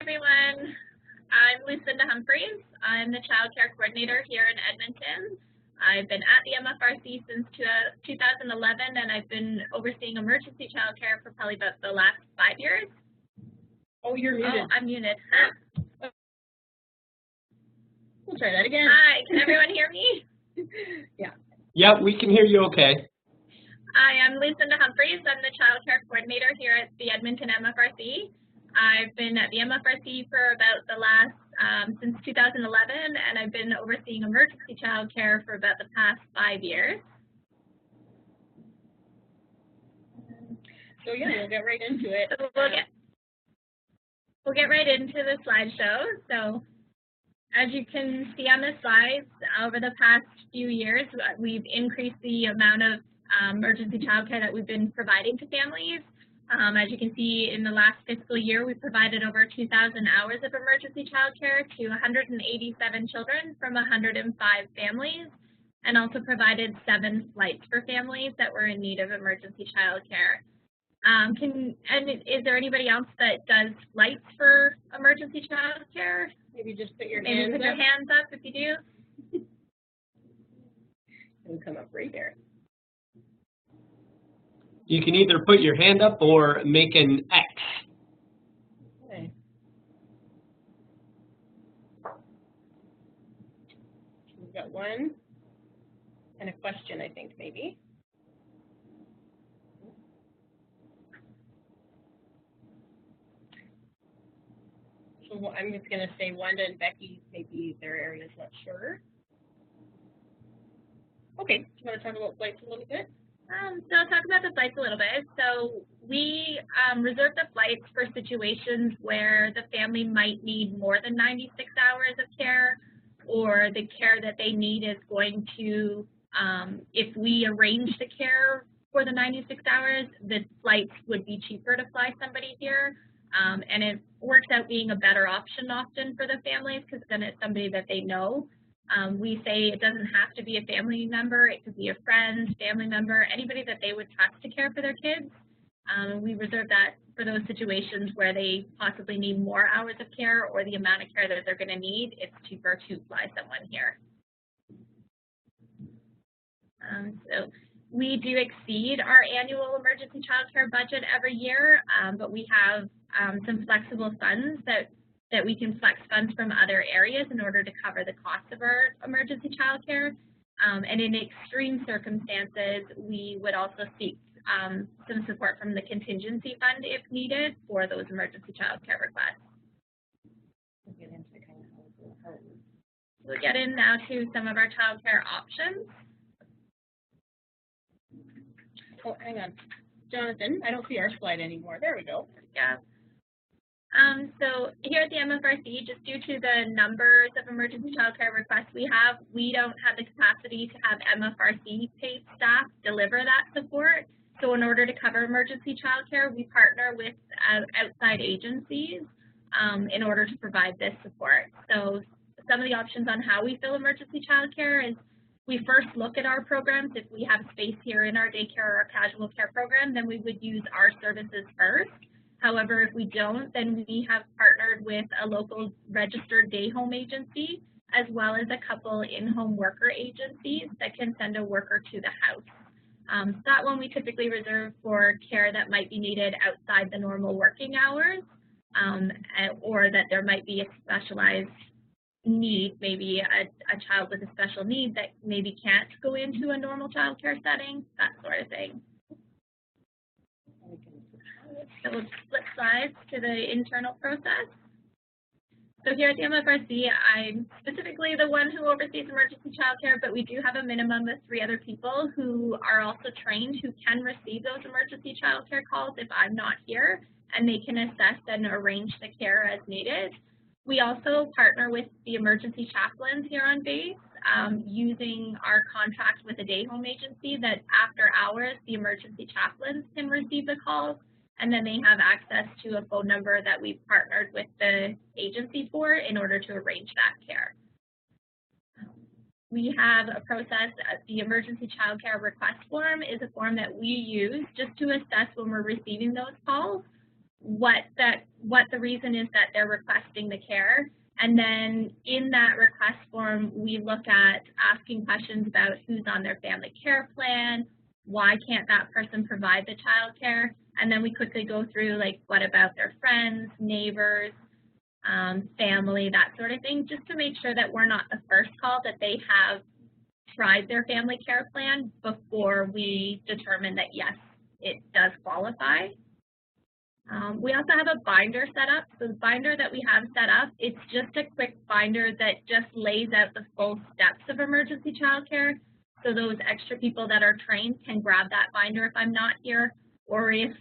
everyone. I'm Lucinda Humphreys. I'm the Child Care Coordinator here in Edmonton. I've been at the MFRC since 2011, and I've been overseeing emergency child care for probably about the last 5 years. Oh, you're muted. Oh, I'm muted. We'll try that again. Hi, can everyone hear me? Yeah. Yep, we can hear you okay. Hi, I'm Lucinda Humphreys. I'm the Child Care Coordinator here at the Edmonton MFRC. I've been at the MFRC for about the last, since 2011, and I've been overseeing emergency child care for about the past 5 years. So yeah, we'll get right into it. So we'll get right into the slideshow. So as you can see on the slides, over the past few years, we've increased the amount of emergency child care that we've been providing to families. As you can see, in the last fiscal year, we provided over 2,000 hours of emergency child care to 187 children from 105 families, and also provided 7 flights for families that were in need of emergency child care. Is there anybody else that does flights for emergency child care? Maybe just put your hands up if you do. It'll come up right there. You can either put your hand up or make an X. Okay. We've got one and a question, I think, maybe. So I'm just going to say Wanda and Becky, maybe their area's not sure. Okay, do you want to talk about flights a little bit? So I'll talk about the flights a little bit. So we reserve the flights for situations where the family might need more than 96 hours of care, or the care that they need is going to, if we arrange the care for the 96 hours, the flights would be cheaper to fly somebody here. And it works out being a better option often for the families because then it's somebody that they know. We say it doesn't have to be a family member, it could be a friend, family member, anybody that they would trust to care for their kids. We reserve that for those situations where they possibly need more hours of care or the amount of care that they're going to need. It's cheaper to fly someone here. So we do exceed our annual emergency child care budget every year, but we have some flexible funds that we can flex funds from other areas in order to cover the cost of our emergency child care. And in extreme circumstances, we would also seek some support from the contingency fund if needed for those emergency child care requests. We'll get in now to some of our child care options. Oh, hang on. Jonathan, I don't see our slide anymore. There we go. Yeah. So here at the MFRC, just due to the numbers of emergency child care requests we don't have the capacity to have MFRC paid staff deliver that support. So in order to cover emergency child care, we partner with outside agencies in order to provide this support. So some of the options on how we fill emergency child care is we first look at our programs. If we have space here in our daycare or our casual care program, then we would use our services first. However, if we don't, then we have partnered with a local registered day home agency, as well as a couple in-home worker agencies that can send a worker to the house. So that one we typically reserve for care that might be needed outside the normal working hours, or that there might be a specialized need, maybe a child with a special need that maybe can't go into a normal child care setting, that sort of thing. So we'll flip slides to the internal process. So here at the MFRC, I'm specifically the one who oversees emergency child care, but we do have a minimum of 3 other people who are also trained who can receive those emergency child care calls if I'm not here, and they can assess and arrange the care as needed. We also partner with the emergency chaplains here on base, using our contract with a day home agency that after hours, the emergency chaplains can receive the calls, and then they have access to a phone number that we've partnered with the agency for in order to arrange that care. We have a process, the emergency child care request form is a form that we use just to assess when we're receiving those calls what the reason is that they're requesting the care. And then in that request form, we look at asking questions about who's on their family care plan, why can't that person provide the child care, and then we quickly go through like what about their friends, neighbors, family, that sort of thing, just to make sure that we're not the first call, that they have tried their family care plan before we determine that yes, it does qualify. We also have a binder set up. So the binder that we have set up, it's just a quick binder that just lays out the full steps of emergency childcare. So those extra people that are trained can grab that binder if I'm not here, or if,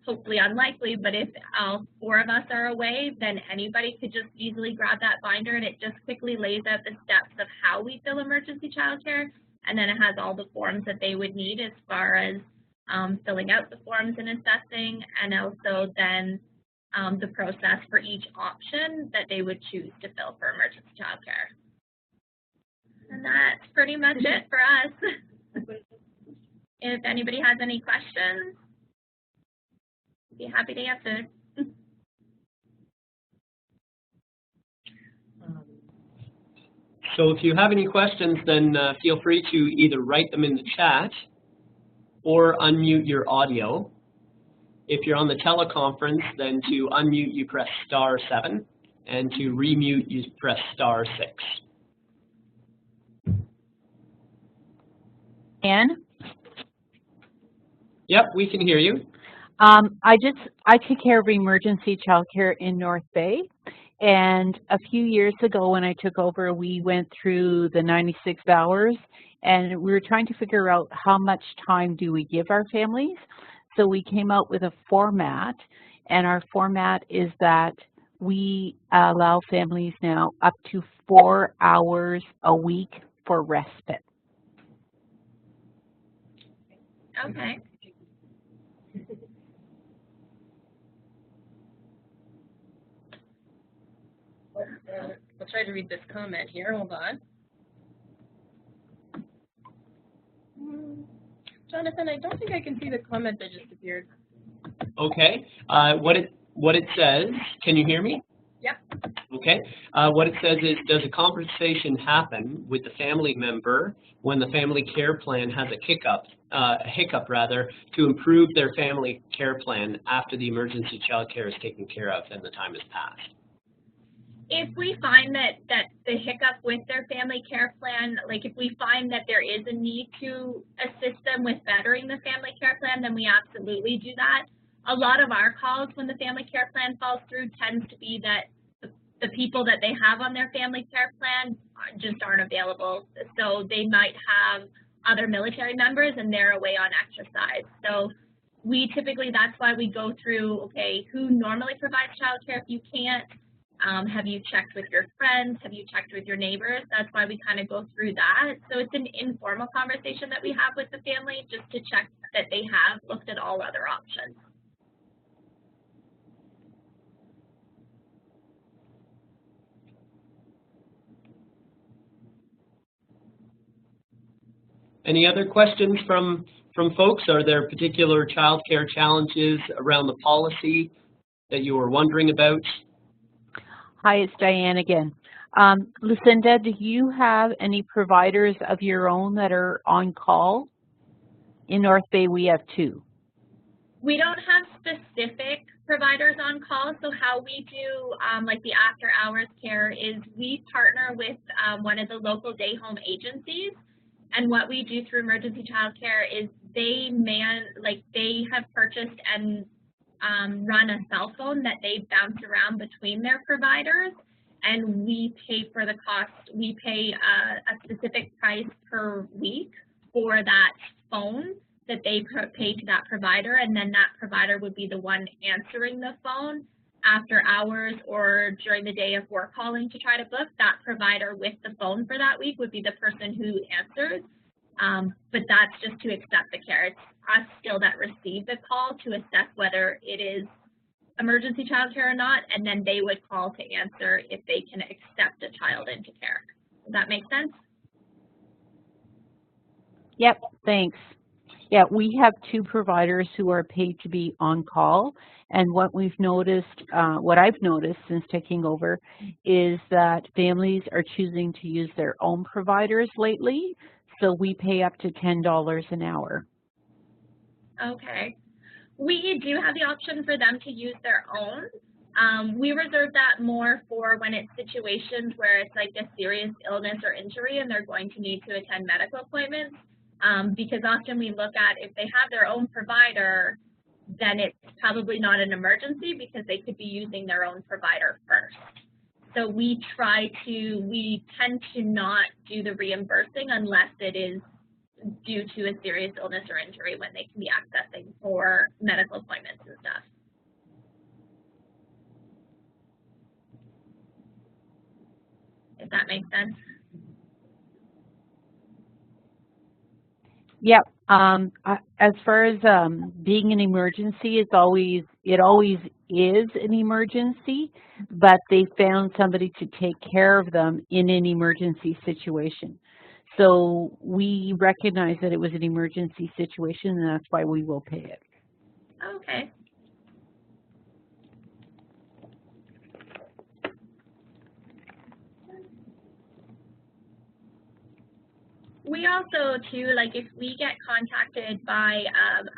hopefully unlikely, but if all 4 of us are away, then anybody could just easily grab that binder, and it just quickly lays out the steps of how we fill emergency childcare, and then it has all the forms that they would need as far as filling out the forms and assessing, and also then the process for each option that they would choose to fill for emergency childcare. And that's pretty much it for us. If anybody has any questions, I'd be happy to answer. So if you have any questions, then feel free to either write them in the chat or unmute your audio. If you're on the teleconference, then to unmute you press *7, and to remute you press *6. Anne? Yep, we can hear you. I take care of emergency childcare in North Bay, and a few years ago when I took over, we went through the 96 hours, and we were trying to figure out how much time do we give our families. So we came out with a format, and our format is that we allow families now up to 4 hours a week for respite. Okay. I'll try to read this comment here. Hold on. Jonathan, I don't think I can see the comment that just appeared. Okay. What it says, can you hear me? Yep. Okay. What it says is, does a conversation happen with the family member when the family care plan has a hiccup to improve their family care plan after the emergency child care is taken care of and the time has passed? If we find that the hiccup with their family care plan, like if we find that there is a need to assist them with bettering the family care plan, then we absolutely do that. A lot of our calls when the family care plan falls through tends to be that the people that they have on their family care plan just aren't available. So they might have other military members and they're away on exercise. So we typically, that's why we go through, okay, who normally provides childcare if you can't? Have you checked with your friends? Have you checked with your neighbors? That's why we kind of go through that. So it's an informal conversation that we have with the family just to check that they have looked at all other options. Any other questions from folks? Are there particular child care challenges around the policy that you were wondering about? Hi, it's Diane again. Lucinda, do you have any providers of your own that are on call? In North Bay, we have 2. We don't have specific providers on call, so how we do like the after hours care is we partner with one of the local day home agencies, and what we do through emergency child care is they have purchased and run a cell phone that they bounce around between their providers, and we pay for the cost. We pay a specific price per week for that phone that they pay to that provider, and then that provider would be the one answering the phone after hours or during the day if we're calling to try to book. That provider with the phone for that week would be the person who answers, but that's just to accept the care. It's us still that receive the call to assess whether it is emergency child care or not, and then they would call to answer if they can accept a child into care. Does that make sense? Yep, thanks. Yeah, we have 2 providers who are paid to be on call, and what we've noticed, what I've noticed since taking over, is that families are choosing to use their own providers lately, so we pay up to $10 an hour. Okay. We do have the option for them to use their own. We reserve that more for when it's situations where it's like a serious illness or injury and they're going to need to attend medical appointments, because often we look at if they have their own provider, then it's probably not an emergency because they could be using their own provider first. So we tend to not do the reimbursing unless it is due to a serious illness or injury when they can be accessing for medical appointments and stuff. If that makes sense. Yeah. As far as being an emergency, it always is an emergency, but they found somebody to take care of them in an emergency situation. So we recognize that it was an emergency situation, and that's why we will pay it. Okay. We also, too, like if we get contacted by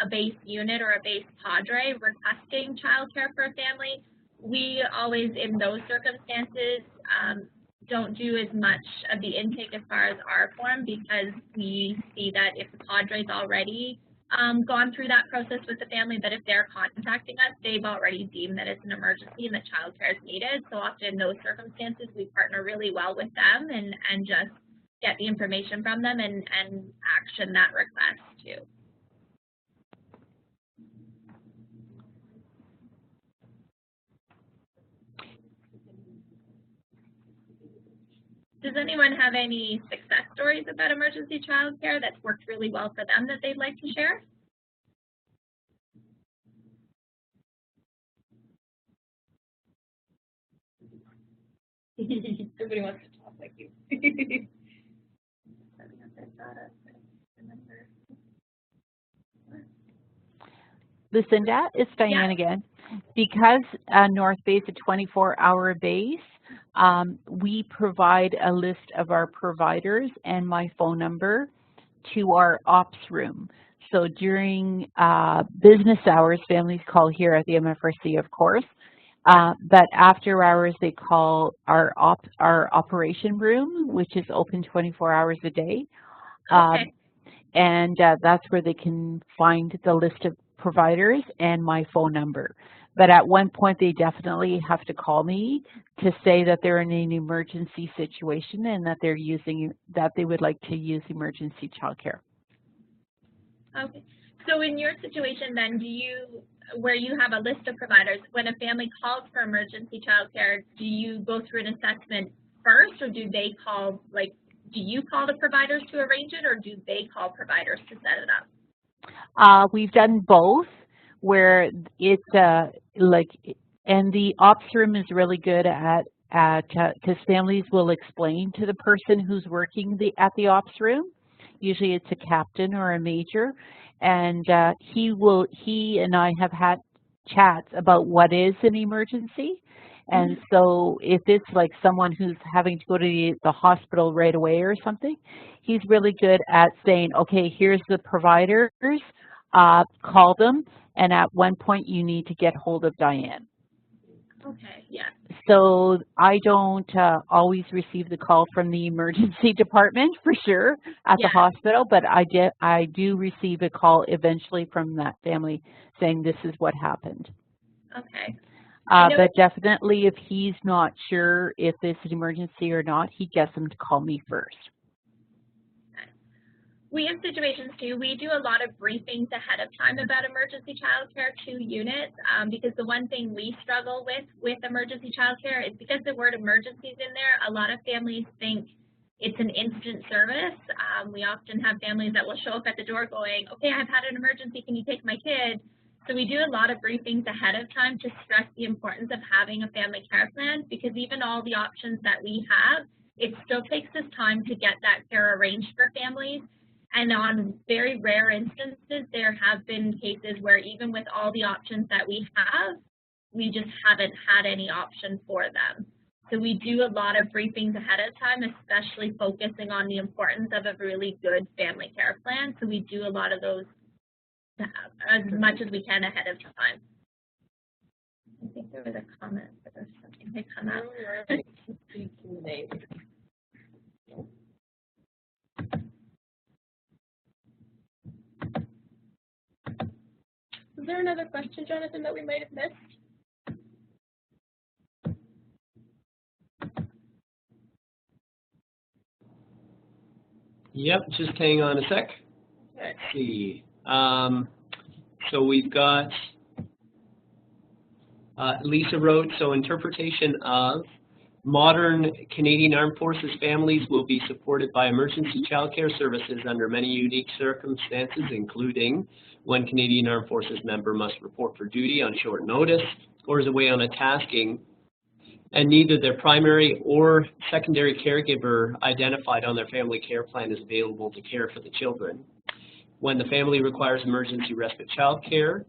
a base unit or a base cadre requesting childcare for a family, we always, in those circumstances, don't do as much of the intake as far as our form because we see that if the cadre's already gone through that process with the family, that if they're contacting us, they've already deemed that it's an emergency and that childcare is needed. So often in those circumstances, we partner really well with them and just get the information from them and action that request too. Does anyone have any success stories about emergency childcare that's worked really well for them that they'd like to share? Everybody wants to talk like you. Lucinda, it's Diane again. Because North Bay is a 24-hour base, we provide a list of our providers and my phone number to our ops room. So during business hours, families call here at the MFRC, of course, but after hours they call our operation room, which is open 24 hours a day. Okay. And that's where they can find the list of providers and my phone number. But at one point, they definitely have to call me to say that they're in an emergency situation and that they would like to use emergency childcare. Okay. So in your situation then, where you have a list of providers, when a family calls for emergency childcare, do you go through an assessment first, or do they call, like, do you call the providers to arrange it, or do they call providers to set it up? We've done both, where it's and the ops room is really good at because families will explain to the person who's working at the ops room. Usually it's a captain or a major, and he and I have had chats about what is an emergency. And so if it's like someone who's having to go to the hospital right away or something, he's really good at saying, okay, here's the providers, call them, and at one point you need to get hold of Diane. Okay, yeah. So I don't always receive the call from the emergency department for sure at the hospital, but I do receive a call eventually from that family saying this is what happened. Okay. But definitely if he's not sure if it's an emergency or not, he gets them to call me first. We have situations too. We do a lot of briefings ahead of time about emergency childcare to units because the one thing we struggle with emergency childcare is because the word emergency is in there, a lot of families think it's an instant service. We often have families that will show up at the door going, okay, I've had an emergency, can you take my kid? So we do a lot of briefings ahead of time to stress the importance of having a family care plan, because even all the options that we have, it still takes us time to get that care arranged for families. And on very rare instances, there have been cases where even with all the options that we have, we just haven't had any option for them. So we do a lot of briefings ahead of time, especially focusing on the importance of a really good family care plan. So we do a lot of those as much as we can ahead of time. I think there was a comment, but there's something that come up. Is there another question, Jonathan, that we might have missed? Yep, just hang on a sec. Let's see. So we've got Lisa wrote, so interpretation of modern Canadian Armed Forces families will be supported by emergency child care services under many unique circumstances, including when Canadian Armed Forces member must report for duty on short notice or is away on a tasking, and neither their primary or secondary caregiver identified on their family care plan is available to care for the children. When the family requires emergency respite child care,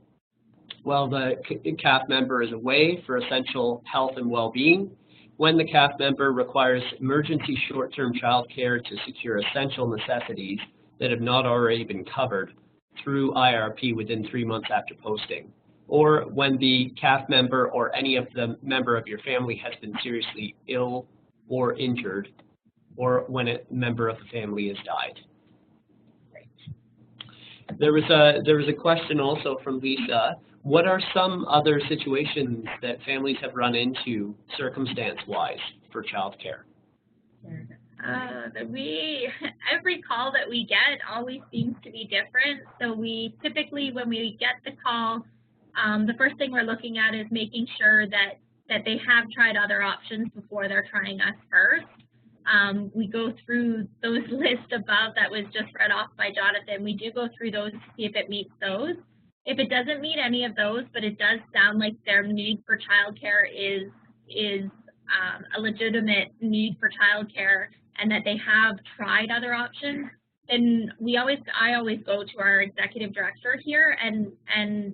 while the CAF member is away for essential health and well-being, when the CAF member requires emergency short-term child care to secure essential necessities that have not already been covered through IRP within 3 months after posting, or when the CAF member or any of the member of your family has been seriously ill or injured, or when a member of the family has died. There was a question also from Lisa. What are some other situations that families have run into circumstance-wise for childcare? Every call that we get always seems to be different. So we typically, when we get the call, the first thing we're looking at is making sure that they have tried other options before they're trying us first. We go through those lists above that was just read off by Jonathan. We do go through those to see if it meets those. If it doesn't meet any of those, but it does sound like their need for childcare is a legitimate need for childcare and that they have tried other options, then I always go to our executive director here and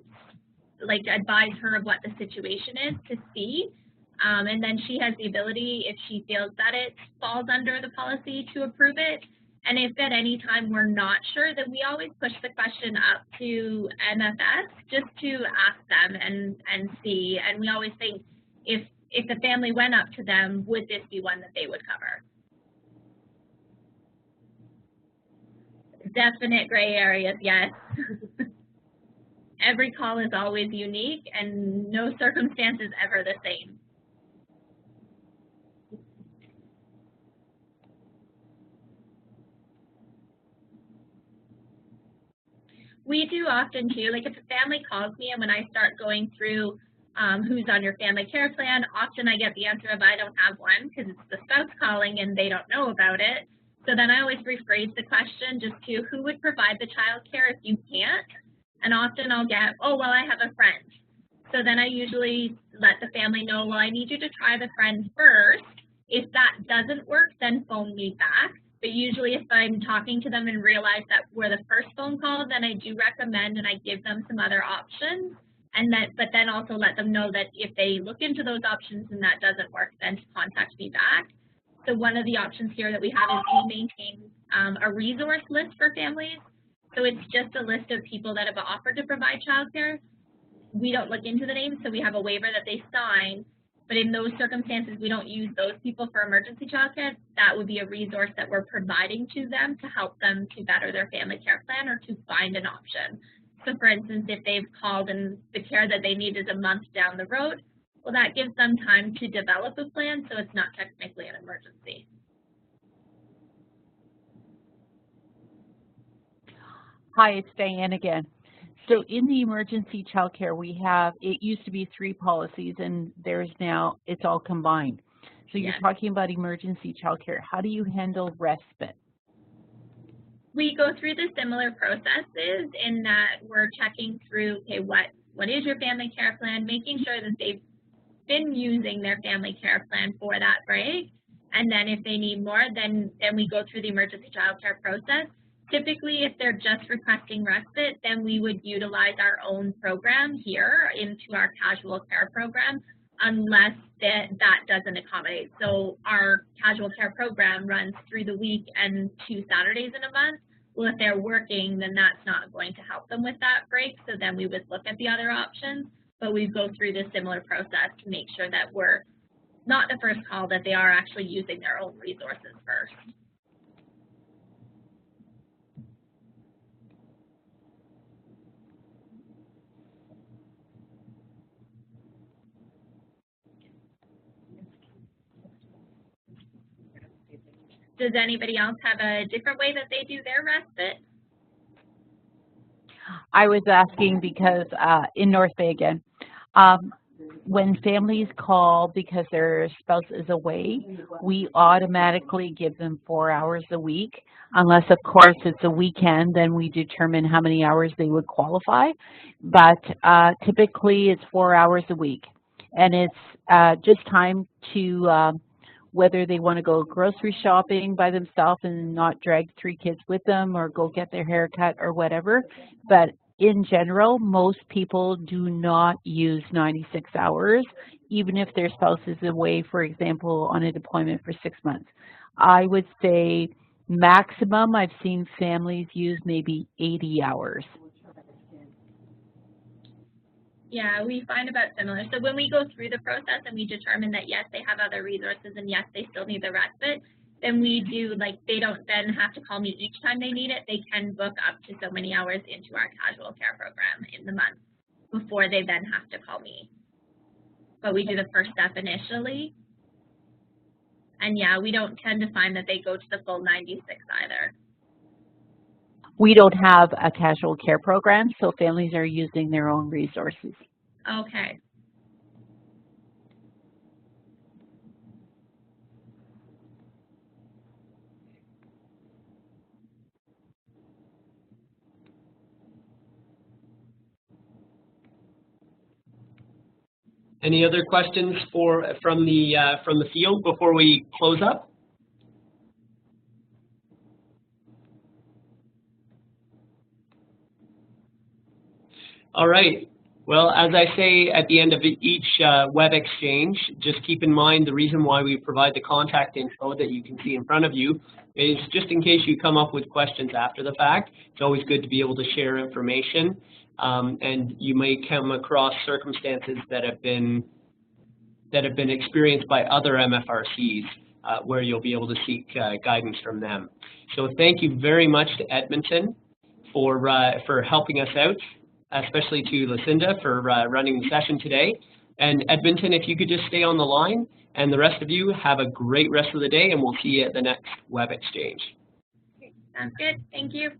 like advise her of what the situation is to see. And then she has the ability, if she feels that it falls under the policy, to approve it. And if at any time we're not sure, then we always push the question up to MFS just to ask them and see. And we always think if the family went up to them, would this be one that they would cover? Definite gray areas, yes. Every call is always unique and no circumstance is ever the same. We do often too, like if a family calls me and when I start going through who's on your family care plan, often I get the answer of I don't have one because it's the spouse calling and they don't know about it. So then I always rephrase the question just to who would provide the child care if you can't? And often I'll get, oh, well, I have a friend. So then I usually let the family know, well, I need you to try the friend first. If that doesn't work, then phone me back. But usually if I'm talking to them and realize that we're the first phone call, then I do recommend and I give them some other options. But then also let them know that if they look into those options and that doesn't work, then to contact me back. So one of the options here that we have is we maintain a resource list for families. So it's just a list of people that have offered to provide childcare. We don't look into the names, so we have a waiver that they sign. But in those circumstances, we don't use those people for emergency childcare. That would be a resource that we're providing to them to help them to better their family care plan or to find an option. So for instance, if they've called and the care that they need is a month down the road, well, that gives them time to develop a plan, so it's not technically an emergency. Hi, it's Diane again. So in the emergency childcare we have, it used to be 3 policies and there's now, it's all combined. So you're talking about emergency childcare. How do you handle respite? We go through the similar processes in that we're checking through, okay, what is your family care plan, making sure that they've been using their family care plan for that break. And then if they need more, then we go through the emergency childcare process. Typically, if they're just requesting respite, then we would utilize our own program here into our casual care program, unless that doesn't accommodate. So our casual care program runs through the week and 2 Saturdays in a month. Well, if they're working, then that's not going to help them with that break, so then we would look at the other options, but we go through this similar process to make sure that we're not the first call, that they are actually using their own resources first. Does anybody else have a different way that they do their respite? I was asking because in North Bay again, when families call because their spouse is away, we automatically give them 4 hours a week. Unless, of course, it's a weekend, then we determine how many hours they would qualify. But typically it's 4 hours a week. And it's just time to whether they want to go grocery shopping by themselves and not drag 3 kids with them, or go get their hair cut or whatever. But in general, most people do not use 96 hours, even if their spouse is away, for example, on a deployment for 6 months. I would say maximum I've seen families use maybe 80 hours. Yeah, we find about similar. So when we go through the process and we determine that, yes, they have other resources and yes, they still need the respite, then we do, like, they don't then have to call me each time they need it. They can book up to so many hours into our casual care program in the month before they then have to call me. But we do the first step initially. And yeah, we don't tend to find that they go to the full 96 either. We don't have a casual care program, so families are using their own resources. Okay. Any other questions from the field before we close up? All right. Well, as I say at the end of each web exchange, just keep in mind the reason why we provide the contact info that you can see in front of you is just in case you come up with questions after the fact. It's always good to be able to share information, and you may come across circumstances that have been experienced by other MFRCs where you'll be able to seek guidance from them. So thank you very much to Edmonton for helping us out, especially to Lucinda for running the session today. And Edmonton, if you could just stay on the line, and the rest of you have a great rest of the day, and we'll see you at the next web exchange. Sounds good. Thank you.